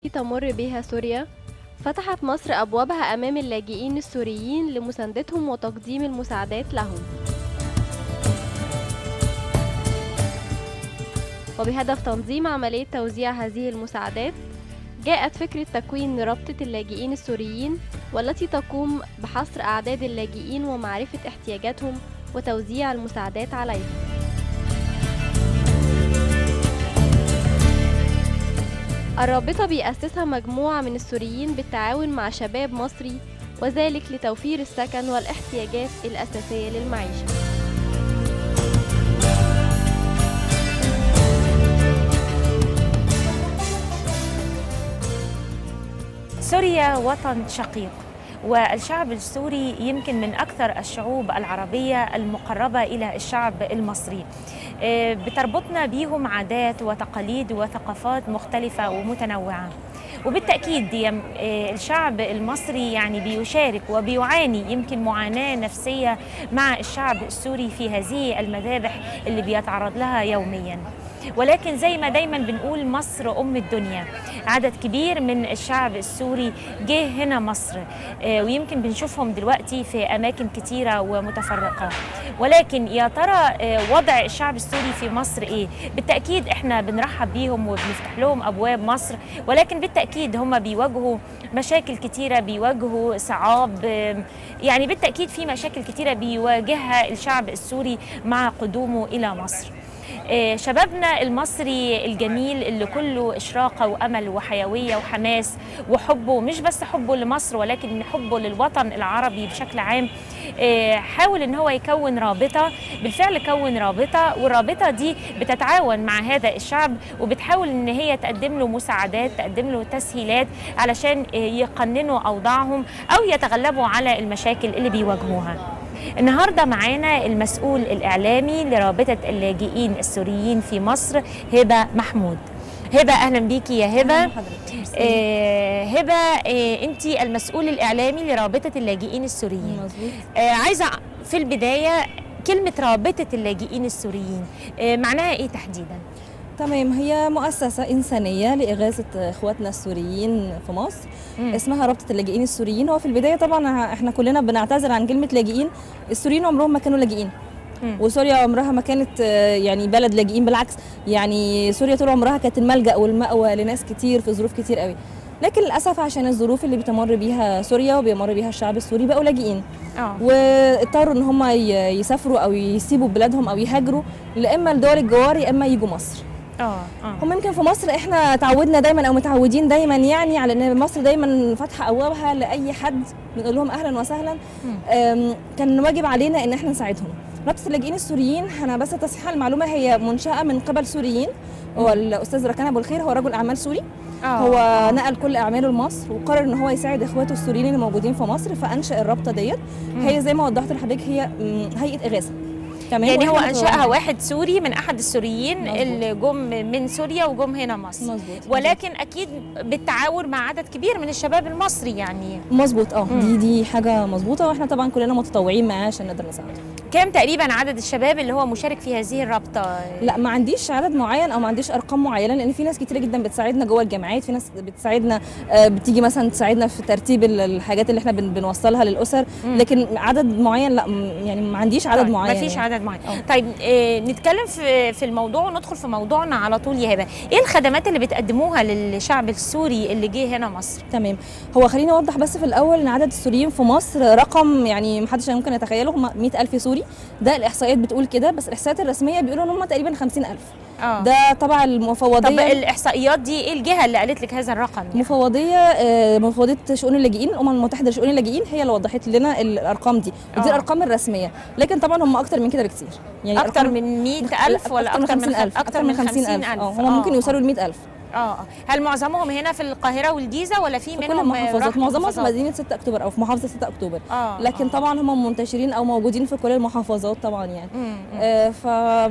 تمر بها سوريا، فتحت مصر أبوابها أمام اللاجئين السوريين لمساندتهم وتقديم المساعدات لهم، وبهدف تنظيم عملية توزيع هذه المساعدات جاءت فكرة تكوين رابطة اللاجئين السوريين، والتي تقوم بحصر أعداد اللاجئين ومعرفة احتياجاتهم وتوزيع المساعدات عليهم. الرابطة بيأسسها مجموعة من السوريين بالتعاون مع شباب مصري، وذلك لتوفير السكن والاحتياجات الأساسية للمعيشة. سوريا وطن شقيق، والشعب السوري يمكن من أكثر الشعوب العربية المقربة إلى الشعب المصري. بتربطنا بيهم عادات وتقاليد وثقافات مختلفة ومتنوعة، وبالتأكيد الشعب المصري يعني بيشارك وبيعاني يمكن معاناة نفسية مع الشعب السوري في هذه المذابح اللي بيتعرض لها يومياً. ولكن زي ما دايما بنقول مصر أم الدنيا، عدد كبير من الشعب السوري جه هنا مصر، ويمكن بنشوفهم دلوقتي في أماكن كتيرة ومتفرقة. ولكن يا ترى وضع الشعب السوري في مصر إيه؟ بالتأكيد إحنا بنرحب بيهم وبنفتح لهم أبواب مصر، ولكن بالتأكيد هم بيواجهوا مشاكل كتيرة، بيواجهوا صعاب، يعني بالتأكيد في مشاكل كتيرة بيواجهها الشعب السوري مع قدومه إلى مصر. شبابنا المصري الجميل اللي كله إشراقة وأمل وحيوية وحماس وحبه، مش بس حبه لمصر ولكن حبه للوطن العربي بشكل عام، حاول إن هو يكون رابطة. بالفعل كون رابطة، والرابطة دي بتتعاون مع هذا الشعب وبتحاول إن هي تقدم له مساعدات، تقدم له تسهيلات علشان يقننوا أوضاعهم أو يتغلبوا على المشاكل اللي بيواجهوها. النهارده معانا المسؤول الإعلامي لرابطة اللاجئين السوريين في مصر، هبة محمود. هبة أهلا بيكي يا هبة. هبة، أنت المسؤول الإعلامي لرابطة اللاجئين السوريين. مظبوط. عايزة في البداية كلمة رابطة اللاجئين السوريين معناها إيه تحديداً؟ تمام، هي مؤسسة إنسانية لإغاثة إخواتنا السوريين في مصر. اسمها رابطة اللاجئين السوريين. هو في البداية طبعا احنا كلنا بنعتذر عن كلمة لاجئين. السوريين عمرهم ما كانوا لاجئين، وسوريا عمرها ما كانت يعني بلد لاجئين، بالعكس يعني سوريا طول عمرها كانت الملجأ والمأوى لناس كتير في ظروف كتير قوي. لكن للأسف عشان الظروف اللي بتمر بيها سوريا وبيمر بيها الشعب السوري بقوا لاجئين، واضطروا ان هم يسافروا او يسيبوا بلادهم او يهاجروا، لا اما لدول الجوار يا اما يجوا مصر. هم يمكن في مصر احنا تعودنا دايما او متعودين دايما يعني على ان مصر دايما فاتحه ابوابها لاي حد، بنقول لهم اهلا وسهلا. كان واجب علينا ان احنا نساعدهم. رابطه اللاجئين السوريين، انا بس تصحيح المعلومه، هي منشاه من قبل سوريين. هو الاستاذ ركان ابو الخير هو رجل اعمال سوري. هو نقل كل اعماله لمصر وقرر ان هو يساعد اخواته السوريين اللي موجودين في مصر، فانشا الرابطه ديت. هي زي ما وضحت لحضرتك هي هيئه اغاثه. يعني هو أنشأها واحد سوري من أحد السوريين. مزبوط. اللي جم من سوريا وجم هنا مصر. مزبوط. ولكن أكيد بالتعاون مع عدد كبير من الشباب المصري يعني. مظبوط. دي حاجة مظبوطة، واحنا طبعا كلنا متطوعين معاه عشان نقدر نساعده. كام تقريبا عدد الشباب اللي هو مشارك في هذه الرابطة؟ لا، ما عنديش عدد معين او ما عنديش ارقام معينه، لان في ناس كتير جدا بتساعدنا جوه الجامعات، في ناس بتساعدنا بتيجي مثلا تساعدنا في ترتيب الحاجات اللي احنا بنوصلها للاسر. لكن عدد معين لا، يعني ما عنديش عدد معين. ما فيش عدد معين. طيب نتكلم في الموضوع وندخل في موضوعنا على طول يا هبه. ايه الخدمات اللي بتقدموها للشعب السوري اللي جه هنا مصر؟ تمام، هو خليني اوضح بس في الاول ان عدد السوريين في مصر رقم يعني ما حدش ممكن يتخيله. هم 100,000 سوري، ده الاحصائيات بتقول كده، بس الاحصائيات الرسميه بيقولوا ان هم تقريبا 50,000. ده طبعا المفوضيه. طب الاحصائيات دي ايه الجهه اللي قالت لك هذا الرقم يعني؟ مفوضيه شؤون اللاجئين، الامم المتحده لشؤون اللاجئين، هي اللي وضحت لنا الارقام دي، ودي الارقام الرسميه. لكن طبعا هم اكتر من كده بكتير، يعني اكتر من 100,000 ولا اكتر من 50,000؟ اكتر من 50,000. هم ممكن يوصلوا ل 100,000. هل معظمهم هنا في القاهره والجيزه ولا في منهم كل المحافظات؟ معظمهم في مدينه 6 اكتوبر او في محافظه 6 اكتوبر. لكن طبعا هم منتشرين او موجودين في كل المحافظات طبعا يعني.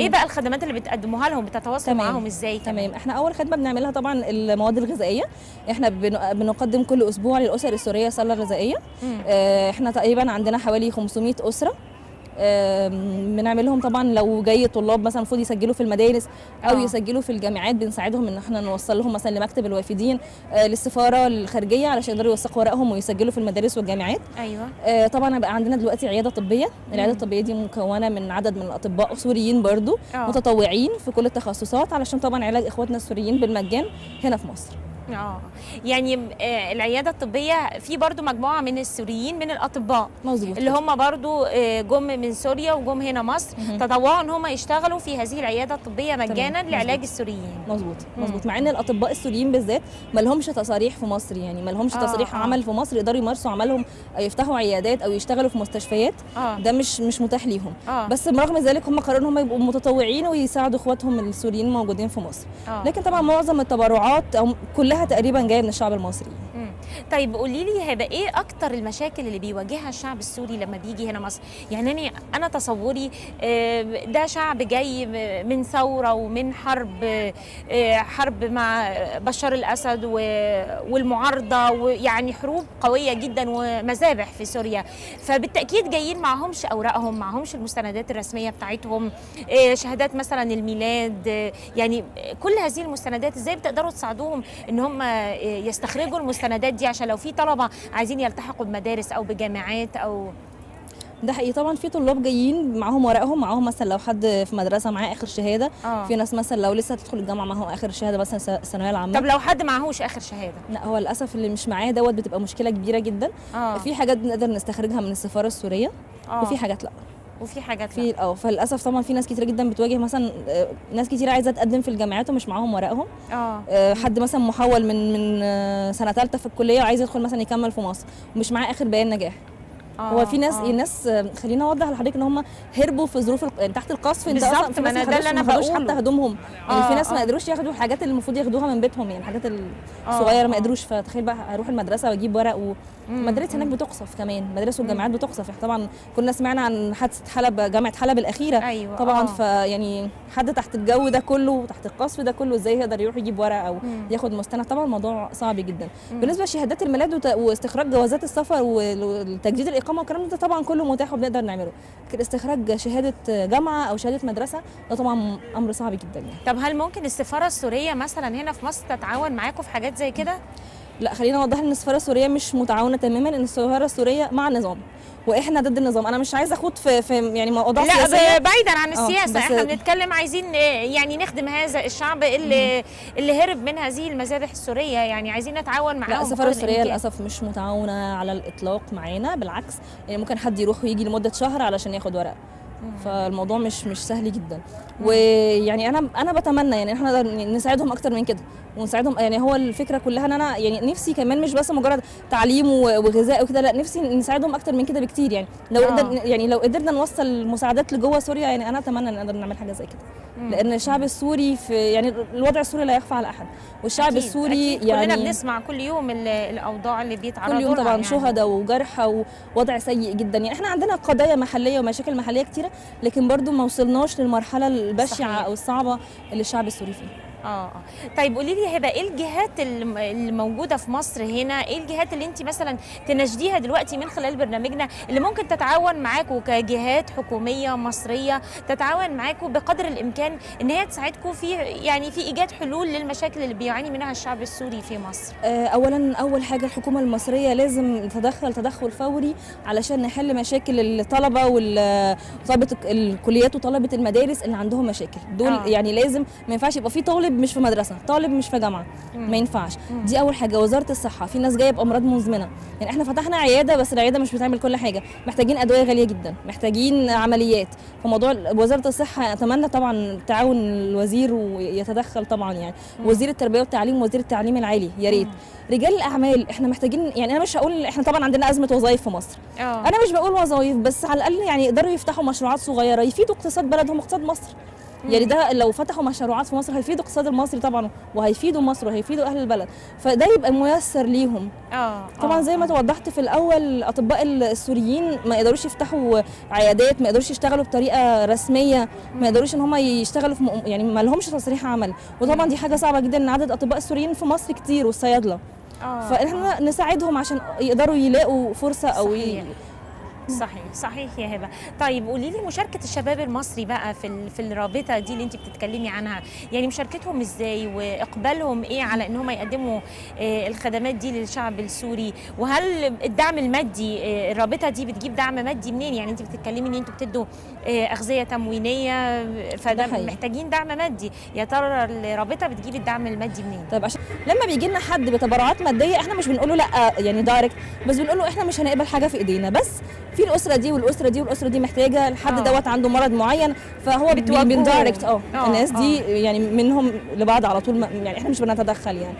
ايه بقى الخدمات اللي بتقدموها لهم؟ بتتواصلوا معاهم ازاي؟ تمام، احنا اول خدمه بنعملها طبعا المواد الغذائيه. احنا بنقدم كل اسبوع للاسر السوريه سله غذائيه. احنا تقريبا عندنا حوالي 500 اسره بنعمل لهم طبعا لو جاي طلاب مثلا المفروض يسجلوا في المدارس او يسجلوا في الجامعات، بنساعدهم ان احنا نوصل لهم مثلا لمكتب الوافدين، للسفاره الخارجيه علشان يقدروا يوثقوا ورقهم ويسجلوا في المدارس والجامعات. ايوه. طبعا بقى عندنا دلوقتي عياده طبيه، العياده الطبيه دي مكونه من عدد من الاطباء سوريين برضو متطوعين في كل التخصصات علشان طبعا علاج اخواتنا السوريين بالمجان هنا في مصر. يعني العياده الطبيه في برضو مجموعه من السوريين من الاطباء مظبوط اللي هم برضو جم من سوريا وجم هنا مصر تطوعوا ان هم يشتغلوا في هذه العياده الطبيه مجانا لعلاج السوريين. مظبوط مع ان الاطباء السوريين بالذات ما لهمش تصاريح في مصر، يعني ما لهمش تصريح عمل في مصر يقدروا يمارسوا عملهم أو يفتحوا عيادات او يشتغلوا في مستشفيات. ده مش متاح ليهم. بس برغم ذلك هم قرروا ان هم يبقوا متطوعين ويساعدوا اخواتهم السوريين الموجودين في مصر. لكن طبعا معظم التبرعات او كلها تقريبا جايه من الشعب المصري. طيب قولي لي هبه، ايه اكتر المشاكل اللي بيواجهها الشعب السوري لما بيجي هنا مصر؟ يعني انا تصوري ده شعب جاي من ثوره ومن حرب مع بشار الاسد والمعارضه، ويعني حروب قويه جدا ومذابح في سوريا، فبالتاكيد جايين معهمش اوراقهم، معهمش المستندات الرسميه بتاعتهم، شهادات مثلا الميلاد، يعني كل هذه المستندات ازاي بتقدروا تساعدوهم ان هم يستخرجوا المستندات دي عشان لو في طلبه عايزين يلتحقوا بمدارس او بجامعات او؟ ده حقيقي طبعا في طلاب جايين معاهم ورقهم، معاهم مثلا لو حد في مدرسه معاه اخر شهاده، في ناس مثلا لو لسه هتدخل الجامعه معاهم اخر شهاده مثلا الثانويه العامه. طب لو حد معهوش اخر شهاده؟ لا هو للاسف اللي مش معاه دوت بتبقى مشكله كبيره جدا. في حاجات بنقدر نستخرجها من السفاره السوريه وفي حاجات لا. فللاسف طبعا في ناس كتير جدا بتواجه مثلا ناس كتير عايزه تقدم في الجامعات ومش معاهم ورقهم. حد مثلا محول من سنه ثالثه في الكليه وعايز يدخل مثلا يكمل في مصر ومش معاه اخر بيان نجاح. هو في ناس خلينا اوضح لحضرتك ان هم هربوا في ظروف تحت القصف. انت اصلا في ناس ده اللي انا بقوله حتى هدومهم، يعني في ناس ما قدروش ياخدوا الحاجات اللي المفروض ياخدوها من بيتهم، يعني الحاجات الصغيره ما قدروش. فتخيل بقى اروح المدرسه واجيب ورق المدارس هناك بتقصف كمان، المدارس والجامعات بتقصف. طبعا كنا سمعنا عن حادثه حلب، جامعه حلب الاخيره. أيوة. طبعا فيعني حد تحت الجو ده كله، تحت القصف ده كله، ازاي يقدر يروح يجيب ورق او ياخد مستند؟ طبعا الموضوع صعب جدا. بالنسبه لشهادات الميلاد واستخراج جوازات السفر وتجديد الاقامه والكلام ده طبعا كله متاح وبنقدر نعمله، لكن استخراج شهاده جامعه او شهاده مدرسه ده طبعا امر صعب جدا يعني. طب هل ممكن السفاره السوريه مثلا هنا في مصر تتعاون معاكم في حاجات زي كده؟ لا خلينا نوضح ان السفاره السوريه مش متعاونه تماما، ان السفاره السوريه مع النظام واحنا ضد النظام. انا مش عايزه اخوض في يعني موضوع سياسي. لا بعيدا عن السياسه، احنا بنتكلم عايزين يعني نخدم هذا الشعب اللي هرب من هذه المذابح السوريه، يعني عايزين نتعاون معاهم. لا السفاره السوريه للاسف مش متعاونه على الاطلاق معانا، بالعكس يعني ممكن حد يروح ويجي لمده شهر علشان ياخد ورق. فالموضوع مش سهل جدا. ويعني انا بتمنى يعني احنا نساعدهم اكتر من كده ونساعدهم. يعني هو الفكره كلها ان انا يعني نفسي كمان مش بس مجرد تعليم وغذاء وكده، لا نفسي نساعدهم اكتر من كده بكتير. يعني لو قدرنا نوصل المساعدات لجوه سوريا، يعني انا اتمنى ان نقدر نعمل حاجه زي كده. لان الشعب السوري في يعني الوضع السوري لا يخفى على احد، والشعب أكيد السوري أكيد يعني كلنا بنسمع كل يوم الاوضاع اللي بيتعرضوا لها، كل يوم طبعا يعني شهداء وجرحى ووضع سيء جدا. يعني احنا عندنا قضايا محليه ومشاكل محليه كتيره، لكن برضو ما وصلناش للمرحله البشعه او الصعبه اللي الشعب السوري فيه. طيب قولي لي هبه، ايه الجهات اللي موجوده في مصر هنا؟ ايه الجهات اللي انت مثلا تناشديها دلوقتي من خلال برنامجنا اللي ممكن تتعاون معاكم كجهات حكوميه مصريه، تتعاون معاكم بقدر الامكان ان هي تساعدكم في يعني في ايجاد حلول للمشاكل اللي بيعاني منها الشعب السوري في مصر؟ اولا اول حاجه الحكومه المصريه لازم تدخل فوري علشان نحل مشاكل الطلبه وطلبه الكليات وطلبه المدارس اللي عندهم مشاكل دول. يعني لازم ما ينفعش يبقى في طالب مش في مدرسه، طالب مش في جامعه، ما ينفعش. دي اول حاجه. وزاره الصحه، في ناس جايه بامراض مزمنه، يعني احنا فتحنا عياده بس العياده مش بتعمل كل حاجه، محتاجين ادويه غاليه جدا، محتاجين عمليات. فموضوع وزاره الصحه اتمنى طبعا تعاون الوزير ويتدخل طبعا، يعني وزير التربيه والتعليم ووزير التعليم العالي يا ريت. رجال الاعمال احنا محتاجين، يعني انا مش هقول احنا طبعا عندنا ازمه وظائف في مصر، انا مش بقول وظائف بس، على الاقل يعني يقدروا يفتحوا مشروعات صغيره يفيدوا اقتصاد بلدهم واقتصاد مصر. يعني ده لو فتحوا مشروعات في مصر هيفيدوا الاقتصاد المصري طبعا، وهيفيدوا مصر وهيفيدوا اهل البلد، فده يبقى ميسر ليهم. طبعا زي ما توضحت في الاول، الاطباء السوريين ما يقدروش يفتحوا عيادات، ما يقدروش يشتغلوا بطريقه رسميه، ما يقدروش ان هم يشتغلوا في يعني ما لهمش تصريح عمل، وطبعا دي حاجه صعبه جدا ان عدد الاطباء السوريين في مصر كتير والصيادله. فاحنا نساعدهم عشان يقدروا يلاقوا فرصه او صحيح يا هبه. طيب قولي لي مشاركه الشباب المصري بقى في الرابطه دي اللي انت بتتكلمي عنها، يعني مشاركتهم ازاي واقبالهم ايه على ان هم يقدموا الخدمات دي للشعب السوري؟ وهل الدعم المادي الرابطه دي بتجيب دعم مادي منين؟ يعني انت بتتكلمي ان انتوا بتدوا اغذيه تموينيه، فده محتاجين دعم مادي، يا ترى الرابطه بتجيب الدعم المادي منين؟ طيب عشان لما بيجي لنا حد بتبرعات ماديه احنا مش بنقول له لا يعني دايركت، بس بنقول له احنا مش هنقبل حاجه في ايدينا، بس في الاسره دي والاسره دي والاسره دي محتاجه، الحد دوت عنده مرض معين، فهو بندايركت الناس دي يعني منهم لبعض على طول، يعني احنا مش بنتدخل يعني.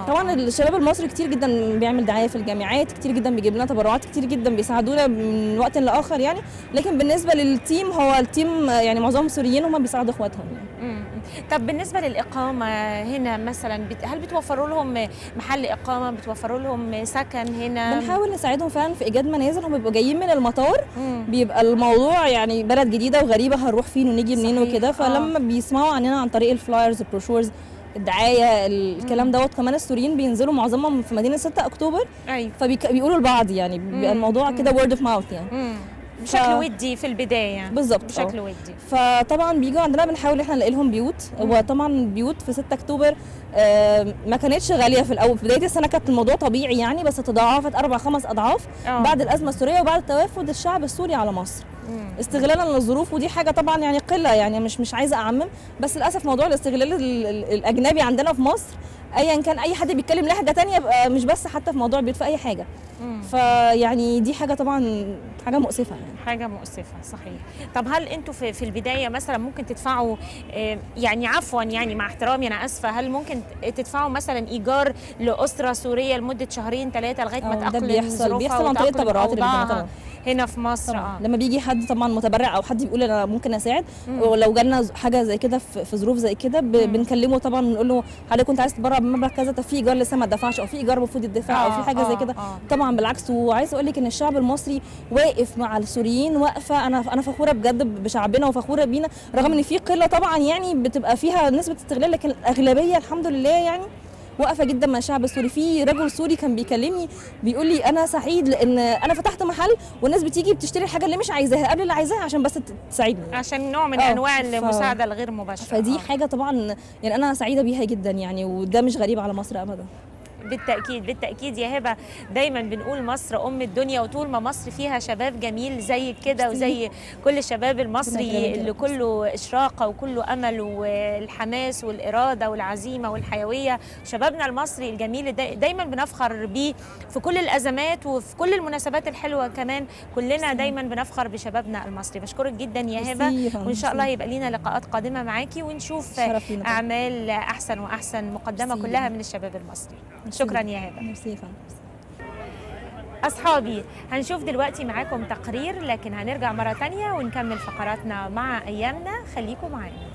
طبعا الشباب المصري كتير جدا بيعمل دعايه في الجامعات، كتير جدا بيجيب لنا تبرعات، كتير جدا بيساعدونا من وقت لاخر يعني، لكن بالنسبه للتيم هو التيم يعني معظمهم سوريين هم بيساعدوا اخواتهم يعني. طب بالنسبه للاقامه هنا مثلا هل بتوفروا لهم محل اقامه، بتوفروا لهم سكن هنا؟ بنحاول نساعدهم فعلا في ايجاد منازل، هم بيبقوا جايين من المطار، بيبقى الموضوع يعني بلد جديده وغريبه هنروح فين ونيجي منين وكده، فلما بيسمعوا عننا عن طريق الفلايرز البروشورز الدعايه الكلام دوت، كمان السوريين بينزلوا معظمهم في مدينه 6 اكتوبر، فبيقولوا لبعض يعني، بيبقى الموضوع كده وورد اوف ماوث يعني بشكل ودي في البدايه. بالظبط بشكل ودي. فطبعا بيجوا عندنا بنحاول احنا نلاقي لهم بيوت. وطبعا بيوت في 6 اكتوبر ما كانتش غاليه في الاول، في بدايه السنه كانت الموضوع طبيعي يعني، بس تضاعفت 4-5 اضعاف بعد الازمه السوريه وبعد توافد الشعب السوري على مصر استغلالا للظروف، ودي حاجه طبعا يعني قله يعني، مش عايزه اعمم، بس للاسف موضوع الاستغلال الاجنبي عندنا في مصر ايا كان اي حد بيتكلم لهجه ثانيه مش بس حتى في موضوع البيوت، في اي حاجه. فيعني دي حاجه طبعا حاجه مؤسفه يعني. حاجه مؤسفه صحيح. طب هل انتوا في البدايه مثلا ممكن تدفعوا يعني عفوا يعني مع احترامي انا اسفه، هل ممكن تدفعوا مثلا ايجار لاسره سوريه لمده 2-3 لغايه ما تاقلم بيحصل عن طريق التبرعات اللي بتجينا هنا في مصر؟ لما بيجي حد طبعا متبرع او حد بيقول انا ممكن اساعد، ولو جالنا حاجه زي كده في ظروف زي كده بنكلمه طبعا، بنقول له حضرتك كنت عايز تتبرع بمبلغ كذا، طب في ايجار لسه ما اتدفعش او في ايجار المفروض يدفع او في حاجه زي كده. طبعا بالعكس، وعايز اقول لك ان الشعب المصري واقف مع السوريين واقفه، انا فخوره بجد بشعبنا وفخوره بينا، رغم ان في قله طبعا يعني بتبقى فيها نسبه استغلال، لكن الاغلبيه الحمد لله يعني واقفه جدا مع الشعب السوري. في رجل سوري كان بيكلمني بيقول لي انا سعيد لان انا فتحت محل والناس بتيجي بتشتري الحاجه اللي مش عايزاها قبل اللي عايزاها عشان بس تساعدني، عشان نوع من انواع المساعده الغير مباشره. فدي حاجه طبعا يعني انا سعيده بيها جدا يعني، وده مش غريب على مصر ابدا. بالتأكيد يا هبة، دايما بنقول مصر أم الدنيا، وطول ما مصر فيها شباب جميل زي كده وزي كل الشباب المصري اللي كله إشراقة وكله أمل والحماس والإرادة والعزيمة والحيوية، شبابنا المصري الجميل دايما بنفخر بيه في كل الأزمات وفي كل المناسبات الحلوة كمان، كلنا دايما بنفخر بشبابنا المصري. بشكرك جدا يا هبة، وإن شاء الله يبقى لينا لقاءات قادمة معاكي ونشوف أعمال أحسن وأحسن مقدمة كلها من الشباب المصري. شكرا يا هبة. أصحابي هنشوف دلوقتي معاكم تقرير، لكن هنرجع مرة تانية ونكمل فقراتنا مع أيامنا، خليكم معانا.